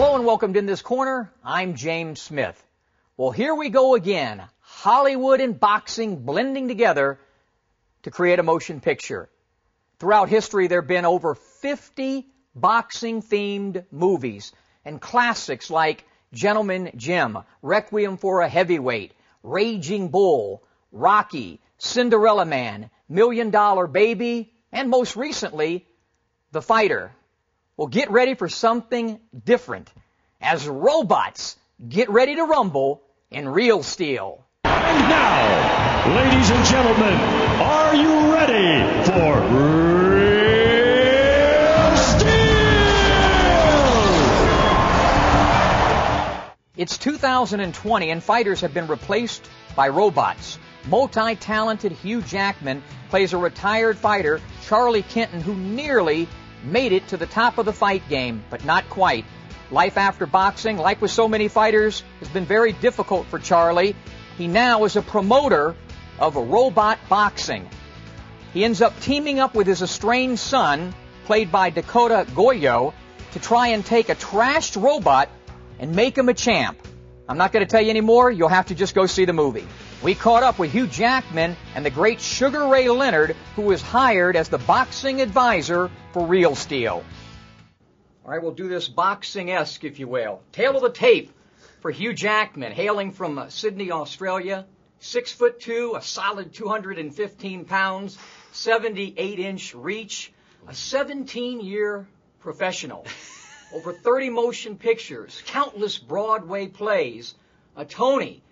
Hello and welcome to In This Corner. I'm James Smith. Well, here we go again. Hollywood and boxing blending together to create a motion picture. Throughout history, there have been over 50 boxing-themed movies and classics like Gentleman Jim, Requiem for a Heavyweight, Raging Bull, Rocky, Cinderella Man, Million Dollar Baby, and most recently, The Fighter. Well, get ready for something different as robots get ready to rumble in real steel. And now, ladies and gentlemen, are you ready for real steel? It's 2020 and fighters have been replaced by robots. Multi-talented Hugh Jackman plays a retired fighter, Charlie Kenton, who nearly made it to the top of the fight game, but not quite. Life after boxing, like with so many fighters, has been very difficult for Charlie. He now is a promoter of robot boxing. He ends up teaming up with his estranged son, played by Dakota Goyo, to try and take a trashed robot and make him a champ. I'm not going to tell you any more. You'll have to just go see the movie. We caught up with Hugh Jackman and the great Sugar Ray Leonard, who was hired as the boxing advisor for Real Steel. All right, we'll do this boxing-esque, if you will. Tail of the tape for Hugh Jackman, hailing from Sydney, Australia. 6'2", a solid 215 pounds, 78-inch reach, a 17-year professional. Over 30 motion pictures, countless Broadway plays, a Tony,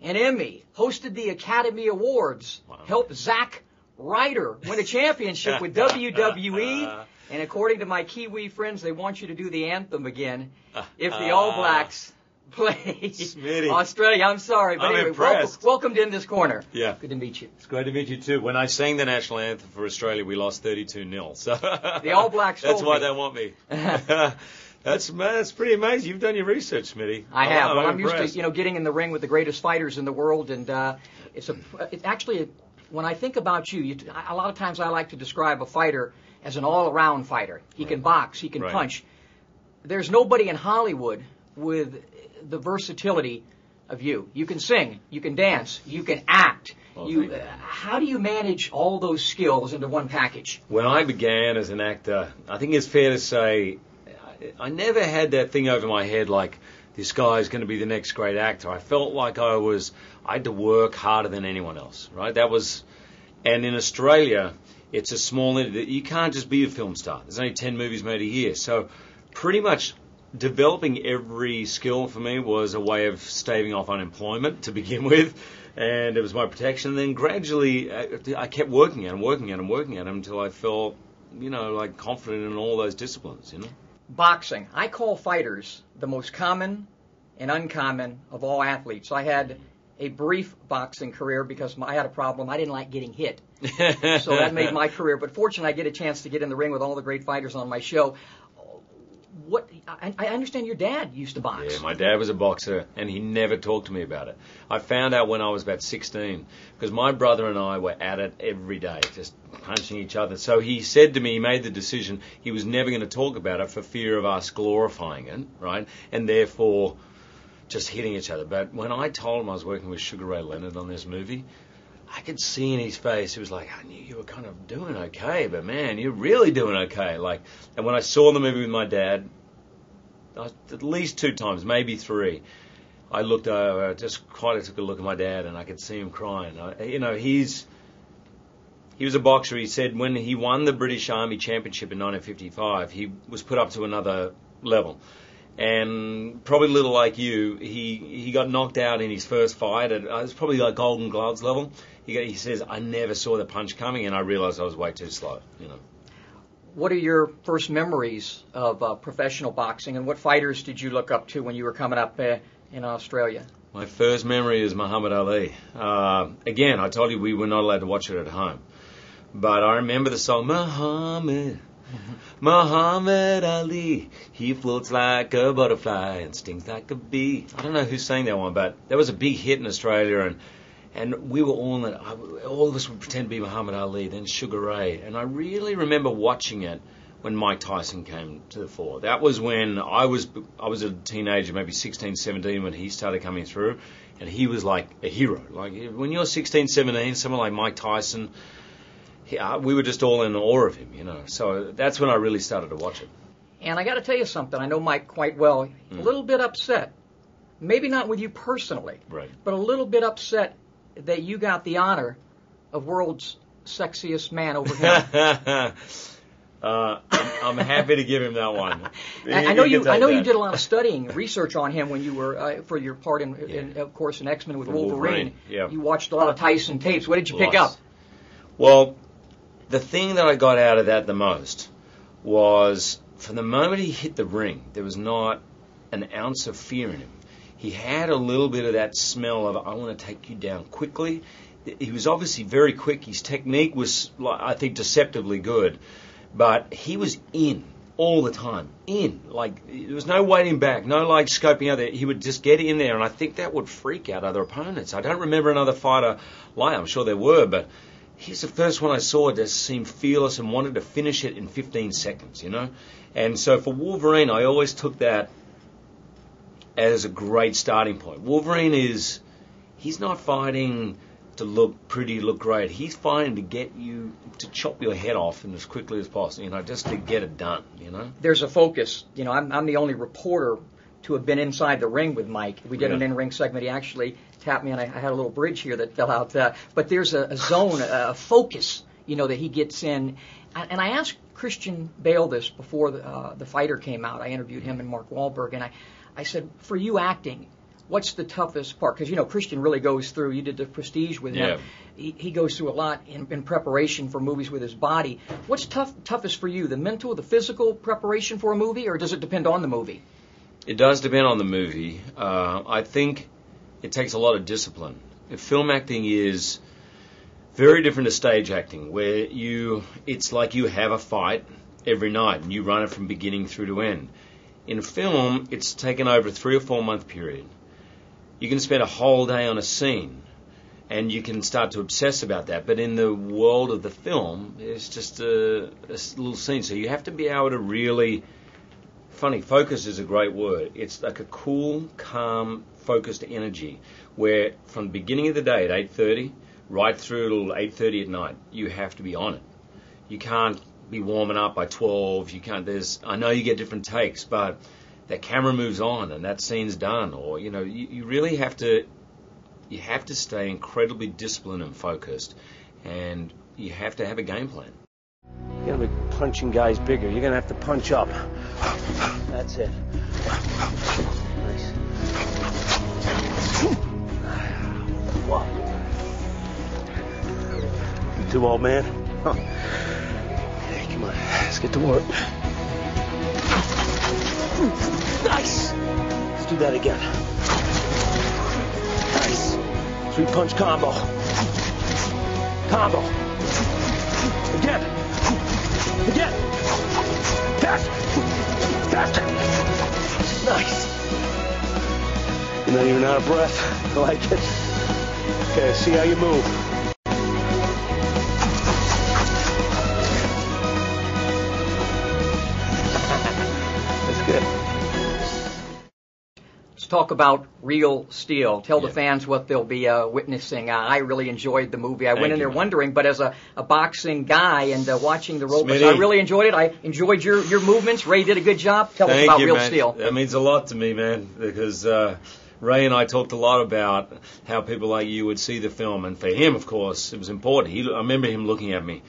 an Emmy, hosted the Academy Awards, helped Zack Ryder win a championship with WWE, and according to my Kiwi friends, they want you to do the anthem again if the All Blacks play Smitty. Australia. I'm sorry, but I'm anyway, impressed. welcome to In This Corner. Yeah. Good to meet you. It's great to meet you too. When I sang the national anthem for Australia, we lost 32-0. So The All Blacks That's told why me. they want me. That's pretty amazing. You've done your research, Smitty. I have. I'm Well, I'm impressed. used to getting in the ring with the greatest fighters in the world, and it's actually when I think about you, a lot of times I like to describe a fighter as an all-around fighter. He can box, he can punch. There's nobody in Hollywood with the versatility of you. You can sing, you can dance, you can act. How do you manage all those skills into one package? When I began as an actor, I think it's fair to say I never had that thing over my head like this guy's going to be the next great actor. I felt like I had to work harder than anyone else, right? And in Australia, it's a small, you can't just be a film star. There's only 10 movies made a year. So pretty much developing every skill for me was a way of staving off unemployment to begin with. And it was my protection. And then gradually I kept working at them until I felt, like confident in all those disciplines, Boxing. I call fighters the most common and uncommon of all athletes. I had a brief boxing career because I had a problem. I didn't like getting hit. So that made my career. But fortunately, I get a chance to get in the ring with all the great fighters on my show. I understand your dad used to box. Yeah, my dad was a boxer, and he never talked to me about it. I found out when I was about 16, because my brother and I were at it every day, just punching each other. So he said to me, he made the decision, he was never going to talk about it for fear of us glorifying it, right? And therefore, just hitting each other. But when I told him I was working with Sugar Ray Leonard on this movie, I could see in his face, he was like, I knew you were kind of doing okay, but man, you're really doing okay. And when I saw the movie with my dad, at least 2 times, maybe 3, I looked over, just quite took a look at my dad, and I could see him crying. He was a boxer. He said when he won the British Army Championship in 1955, he was put up to another level. And probably a little like you, he got knocked out in his first fight. It was probably like Golden Gloves level. He says, I never saw the punch coming, and I realized I was way too slow, What are your first memories of professional boxing, and what fighters did you look up to when you were coming up in Australia? My first memory is Muhammad Ali. Again, I told you we were not allowed to watch it at home. But I remember the song, Muhammad Ali, he floats like a butterfly and stings like a bee. I don't know who sang that one, but that was a big hit in Australia, and we were all of us would pretend to be Muhammad Ali, then Sugar Ray. And I really remember watching it when Mike Tyson came to the fore. That was when I was a teenager, maybe 16, 17, when he started coming through, and he was like a hero. Like when you're 16, 17, someone like Mike Tyson, we were just all in awe of him, you know. So that's when I really started to watch it. And I got to tell you something. I know Mike quite well. A little bit upset, maybe not with you personally, right, but a little bit upset that you got the honor of world's sexiest man over him. I'm happy to give him that one. I know you did a lot of studying, research on him when you were for your part in of course, in X-Men with Wolverine. Yeah. You watched a lot of Tyson tapes. What did you pick up? Well, the thing that I got out of that the most was from the moment he hit the ring, there was not an ounce of fear in him. He had a little bit of that smell of, I want to take you down quickly. He was obviously very quick. His technique was, I think, deceptively good. But he was in all the time. In. Like, there was no waiting back, no, like, scoping out there. He would just get in there, and I think that would freak out other opponents. I don't remember another fighter like, I'm sure there were, but he's the first one I saw that seemed fearless and wanted to finish it in 15 seconds, you know? And so for Wolverine, I always took that as a great starting point. Wolverine he's not fighting to look pretty, look great. He's fighting to get you, to chop your head off as quickly as possible, you know, just to get it done, you know? There's a focus. You know, I'm the only reporter to have been inside the ring with Mike. We did an in-ring segment. He actually tapped me, and I had a little bridge here that fell out. But there's a zone, a focus, you know, that he gets in. And I asked Christian Bale this before the Fighter came out. I interviewed him and Mark Wahlberg, and I said, for you acting, what's the toughest part? Because, you know, Christian really goes through, you did the Prestige with him. He goes through a lot in preparation for movies with his body. What's toughest for you, the mental, the physical preparation for a movie, or does it depend on the movie? It does depend on the movie. I think it takes a lot of discipline. Film acting is very different to stage acting, where it's like you have a fight every night and you run it from beginning through to end. In film, it's taken over a 3 or 4 month period. You can spend a whole day on a scene and you can start to obsess about that. But in the world of the film, it's just a little scene. So you have to be able to really, focus is a great word. It's like a cool, calm, focused energy where from the beginning of the day at 8:30 right through till 8:30 at night, you have to be on it. You can't be warming up by 12. You can't. I know you get different takes, but that camera moves on and that scene's done. Or you know, you really have to. You have to stay incredibly disciplined and focused, and you have to have a game plan. You're gonna be punching guys bigger. You're gonna have to punch up. That's it. Nice. What? You too, old man? Huh. Hey, come on. Let's get to work. Nice. Let's do that again. Nice. 3-punch combo. Combo. Again. Again. Faster. Faster. Nice. You're not even out of breath. I like it. Okay, see how you move. That's good. Let's talk about Real Steel. Tell the fans what they'll be witnessing. I really enjoyed the movie. I went in there wondering, but as a boxing guy and watching the ropes, I really enjoyed it. I enjoyed your movements. Ray did a good job. Tell us about Real Steel. That means a lot to me, man, because Ray and I talked a lot about how people like you would see the film, and for him, of course, it was important. I remember him looking at me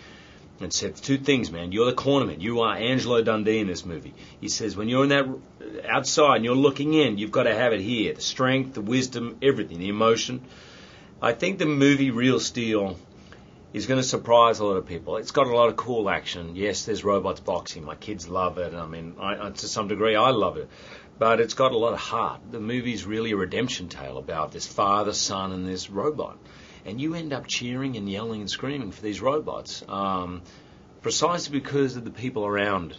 and said, 2 things, man. You're the cornerman. You are Angelo Dundee in this movie. He says, when you're in that outside and you're looking in, you've got to have it here. The strength, the wisdom, everything, the emotion. I think the movie Real Steel is going to surprise a lot of people. It's got a lot of cool action. Yes, there's robots boxing. My kids love it. I mean, to some degree, I love it. But it's got a lot of heart. The movie's really a redemption tale about this father, son, and this robot. And you end up cheering and yelling and screaming for these robots, precisely because of the people around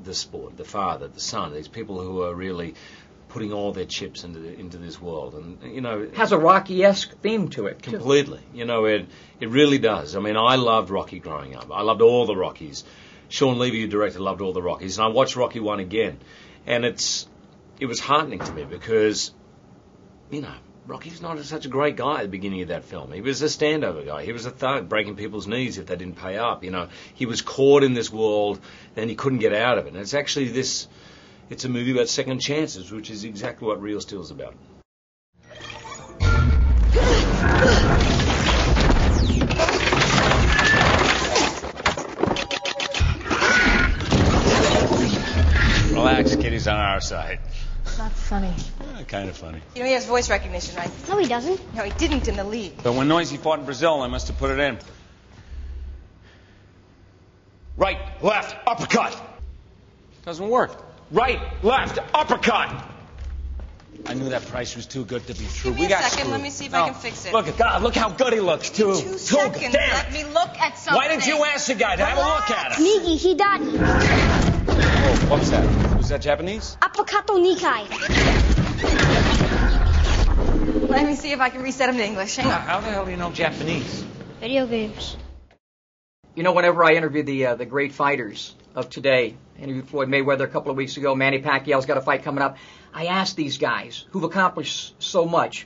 the sport, the father, the son, these people who are really putting all their chips into this world. And, you know, it has a Rocky-esque theme to it. Completely. You know, it really does. I mean, I loved Rocky growing up. I loved all the Rockies. Sean Levy, who directed, loved all the Rockies, and I watched Rocky 1 again, and it was heartening to me because, you know, Rocky's not such a great guy at the beginning of that film. He was a standover guy. He was a thug, breaking people's knees if they didn't pay up. You know, he was caught in this world, and he couldn't get out of it. And it's actually it's a movie about second chances, which is exactly what Real Steel's about. Relax, Kitty's on our side. Not funny. Kind of funny. You know, he has voice recognition, right? No, he doesn't. No, he didn't in the league. But when Noisy fought in Brazil, I must have put it in. Right, left, uppercut. Doesn't work. Right, left, uppercut. I knew that price was too good to be true. Give me a second. Let me see if I can fix it. Look at God. Look how good he looks, too. 2 seconds. Let me look at something. Why didn't you ask the guy to have a look at it? Nigi, he died. Oh, what's that? Was that Japanese? Apakato Nikai. Let me see if I can reset him to English. Hang on. How the hell do you know Japanese? Video games. You know, whenever I interview the great fighters of today, I interviewed Floyd Mayweather a couple of weeks ago, Manny Pacquiao's got a fight coming up, I asked these guys who've accomplished so much,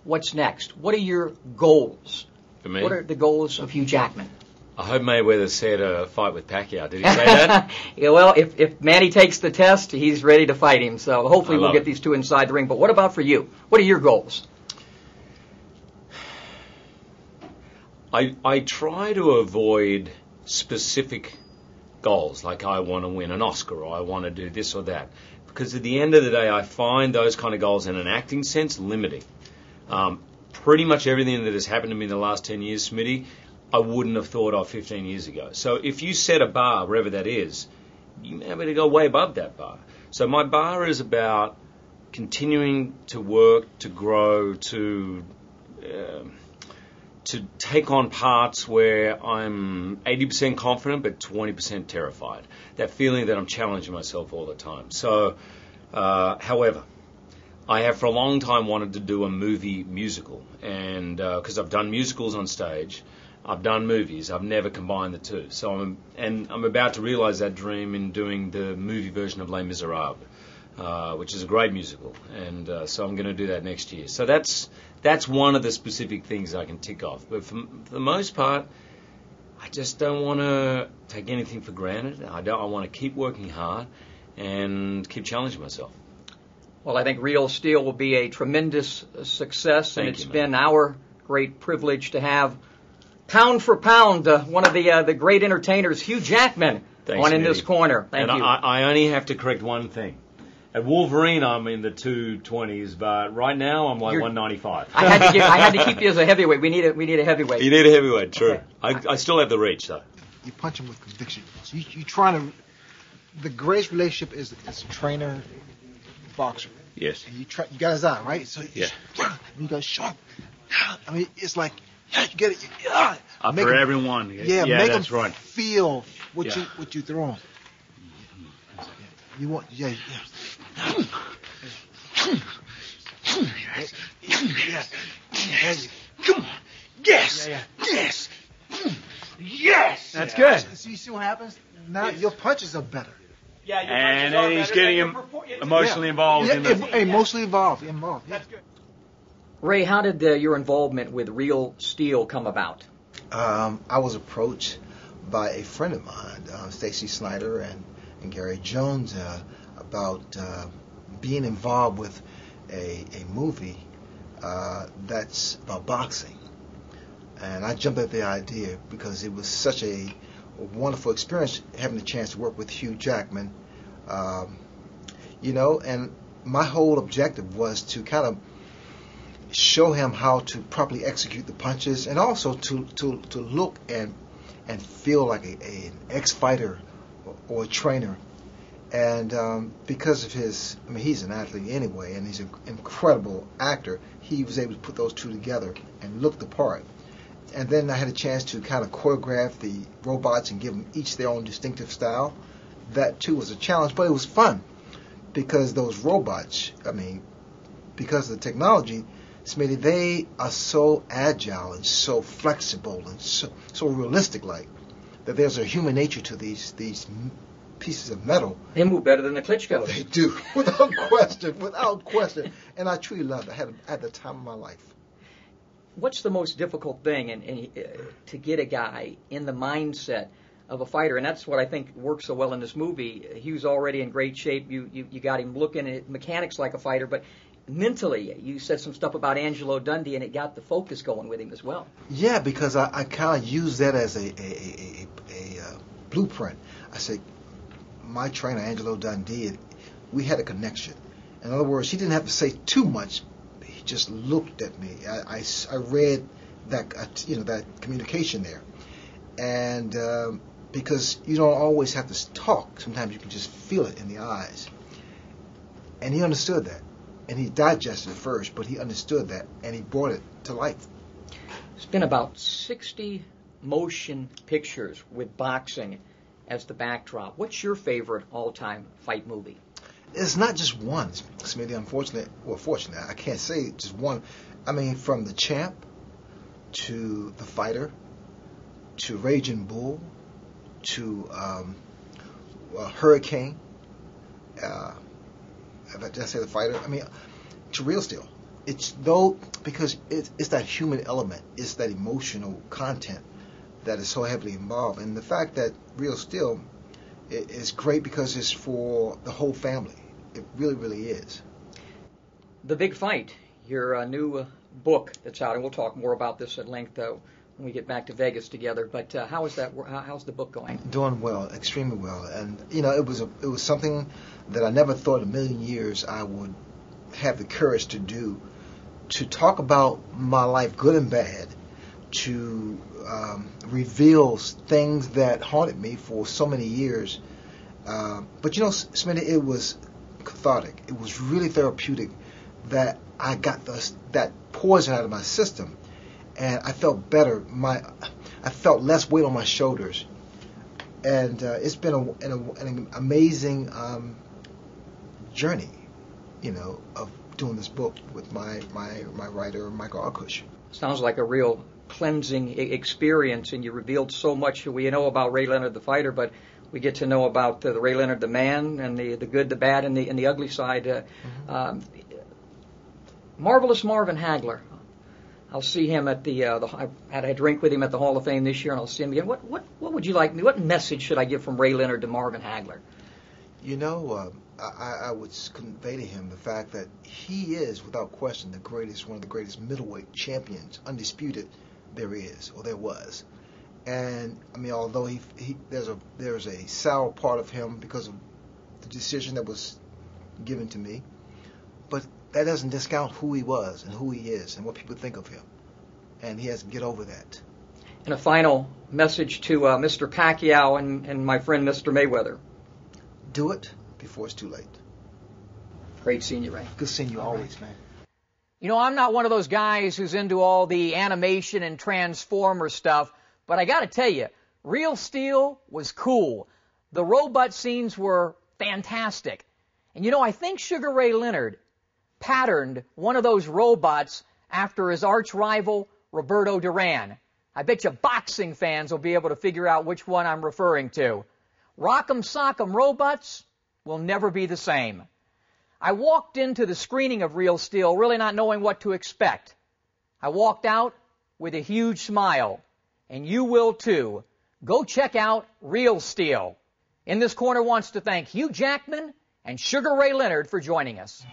what's next? What are your goals? For me? What are the goals of Hugh Jackman? I hope Mayweather said a fight with Pacquiao. Did he say that? Yeah, well, if Manny takes the test, he's ready to fight him. So hopefully we'll get these two inside the ring. But what about for you? What are your goals? I try to avoid specific goals, like I want to win an Oscar or I want to do this or that. Because at the end of the day, I find those kind of goals in an acting sense limiting. Pretty much everything that has happened to me in the last 10 years, Smitty, I wouldn't have thought of 15 years ago. So if you set a bar, wherever that is, you may be able to go way above that bar. So my bar is about continuing to work, to grow, to take on parts where I'm 80% confident but 20% terrified. That feeling that I'm challenging myself all the time. So, however, I have for a long time wanted to do a movie musical, and because I've done musicals on stage, I've done movies. I've never combined the two. So I'm about to realize that dream in doing the movie version of Les Miserables, which is a great musical, and so I'm going to do that next year. So that's one of the specific things I can tick off. But for the most part, I just don't want to take anything for granted. I want to keep working hard and keep challenging myself. Well, I think Real Steel will be a tremendous success, and it's been our great privilege to have, pound for pound, one of the great entertainers, Hugh Jackman, on in this corner. Thank you. I only have to correct one thing. At Wolverine, I'm in the 220s, but right now I'm like 195. I had to keep you as a heavyweight. We need a heavyweight. You need a heavyweight, true. Okay. I still have the reach, though. You punch him with conviction. So you trying to. The greatest relationship is trainer, boxer. Yes. And you got his eye, right? So yeah. You go sharp. I mean, it's like you get it. For everyone. Yeah, make that's him right. feel what you throw him. You want Yes. Come on. Yes. Yes. Yes. That's good. So you see what happens? Now your punches are better. Yeah, and then he's getting him emotionally involved. Emotionally involved. That's good. Ray, how did your involvement with Real Steel come about? I was approached by a friend of mine, Stacy Snyder and Gary Jones, about being involved with a movie that's about boxing. And I jumped at the idea because it was such a wonderful experience having the chance to work with Hugh Jackman. And my whole objective was to kind of show him how to properly execute the punches, and also to look and feel like an ex-fighter or a trainer. And because of he's an athlete anyway, and he's an incredible actor, he was able to put those two together and look the part. And then I had a chance to kind of choreograph the robots and give them each their own distinctive style. That too was a challenge, but it was fun because those robots, because of the technology, Smitty, they are so agile and so flexible and so realistic-like that there's a human nature to these pieces of metal. They move better than the Klitschko's. They do, without question, without question. And I truly loved it. I had the time of my life. What's the most difficult thing to get a guy in the mindset of a fighter? And that's what I think works so well in this movie. Hugh's already in great shape. You got him looking at mechanics like a fighter, but mentally, you said some stuff about Angelo Dundee, and it got the focus going with him as well. Yeah, because I kind of use that as a blueprint. I said, my trainer, Angelo Dundee, we had a connection. In other words, he didn't have to say too much. He just looked at me. I read that that communication there, and because you don't always have to talk. Sometimes you can just feel it in the eyes. And he understood that. And he digested it first, but he understood that, and he brought it to life. It's been about 60 motion pictures with boxing as the backdrop. What's your favorite all-time fight movie? It's not just one, Smitty, fortunately, I can't say just one. I mean, from The Champ to The Fighter to Raging Bull to Hurricane, did I say The Fighter? I mean, to Real Steel. Because it's that human element, it's that emotional content that is so heavily involved. And the fact that Real Steel is great because it's for the whole family. It really, really is. The Big Fight, your new book that's out, and we'll talk more about this at length when we get back to Vegas together. But how's the book going? Doing well, extremely well. And it was something that I never thought in a million years I would have the courage to do, to talk about my life, good and bad, to reveal things that haunted me for so many years. But Smitty, it was cathartic. It was really therapeutic that I got that poison out of my system, and I felt better. I felt less weight on my shoulders, and it's been an amazing journey, of doing this book with my writer, Michael Arkush. Sounds like a real cleansing experience, and you revealed so much. We know about Ray Leonard the fighter, but we get to know about the Ray Leonard the man, and the good, the bad, and the ugly side. Marvelous Marvin Hagler. I'll see him at I had a drink with him at the Hall of Fame this year, and I'll see him again. What would you like me? What message should I give from Ray Leonard to Marvin Hagler? I would convey to him the fact that he is, without question, one of the greatest middleweight champions, undisputed, there is or there was. And I mean, although there's a sour part of him because of the decision that was given to me, but that doesn't discount who he was and who he is and what people think of him. And he has to get over that. And a final message to Mr. Pacquiao and my friend Mr. Mayweather. Do it before it's too late. Great seeing you, Ray. Good seeing you always, man. I'm not one of those guys who's into all the animation and Transformer stuff, but I got to tell you, Real Steel was cool. The robot scenes were fantastic. And I think Sugar Ray Leonard patterned one of those robots after his arch rival, Roberto Duran. I bet you boxing fans will be able to figure out which one I'm referring to. Rock'em Sock'em robots will never be the same. I walked into the screening of Real Steel really not knowing what to expect. I walked out with a huge smile, and you will too. Go check out Real Steel. In This Corner wants to thank Hugh Jackman and Sugar Ray Leonard for joining us.